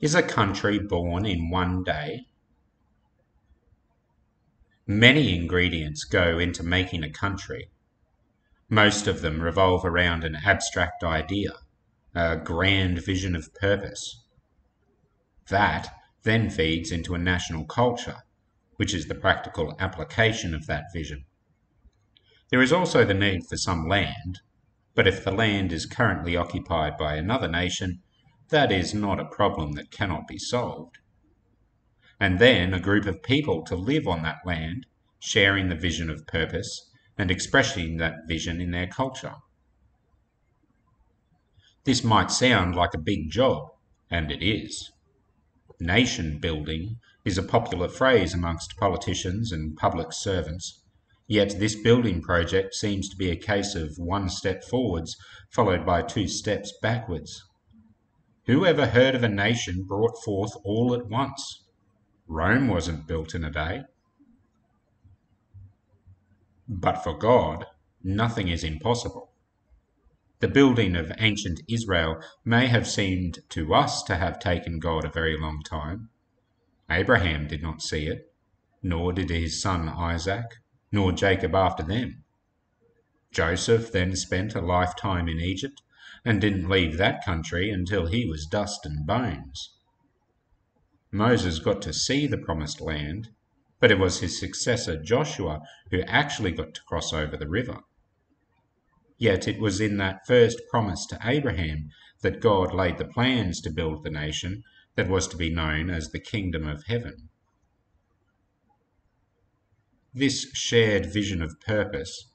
Is a country born in one day? Many ingredients go into making a country. Most of them revolve around an abstract idea, a grand vision of purpose. That then feeds into a national culture, which is the practical application of that vision. There is also the need for some land, but if the land is currently occupied by another nation, that is not a problem that cannot be solved. And then a group of people to live on that land, sharing the vision of purpose and expressing that vision in their culture. This might sound like a big job, and it is. Nation building is a popular phrase amongst politicians and public servants, yet this building project seems to be a case of one step forwards followed by 2 steps backwards. Who ever heard of a nation brought forth all at once? Rome wasn't built in a day. But for God, nothing is impossible. The building of ancient Israel may have seemed to us to have taken God a very long time. Abraham did not see it, nor did his son Isaac, nor Jacob after them. Joseph then spent a lifetime in Egypt and didn't leave that country until he was dust and bones. Moses got to see the promised land, but it was his successor Joshua who actually got to cross over the river. Yet it was in that first promise to Abraham that God laid the plans to build the nation that was to be known as the Kingdom of Heaven. This shared vision of purpose,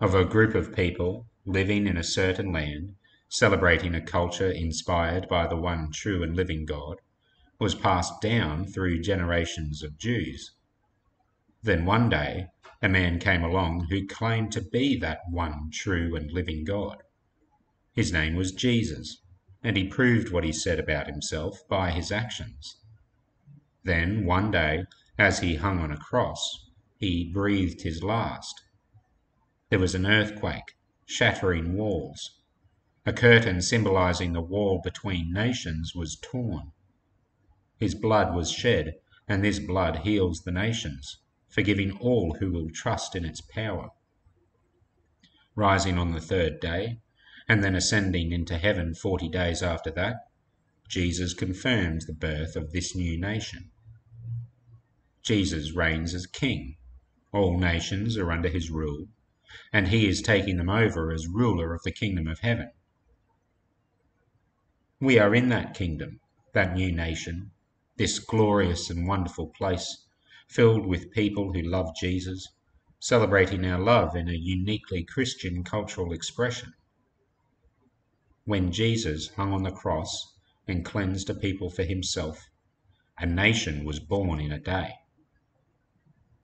of a group of people living in a certain land, celebrating a culture inspired by the one true and living God, was passed down through generations of Jews. Then one day, a man came along who claimed to be that one true and living God. His name was Jesus, and he proved what he said about himself by his actions. Then one day, as he hung on a cross, he breathed his last. There was an earthquake, shattering walls. A curtain symbolizing the wall between nations was torn. His blood was shed, and this blood heals the nations, forgiving all who will trust in its power. Rising on the 3rd day, and then ascending into heaven 40 days after that, Jesus confirms the birth of this new nation. Jesus reigns as king. All nations are under his rule, and he is taking them over as ruler of the kingdom of heaven. We are in that kingdom, that new nation, this glorious and wonderful place, filled with people who love Jesus, celebrating our love in a uniquely Christian cultural expression. When Jesus hung on the cross and cleansed a people for himself, a nation was born in a day.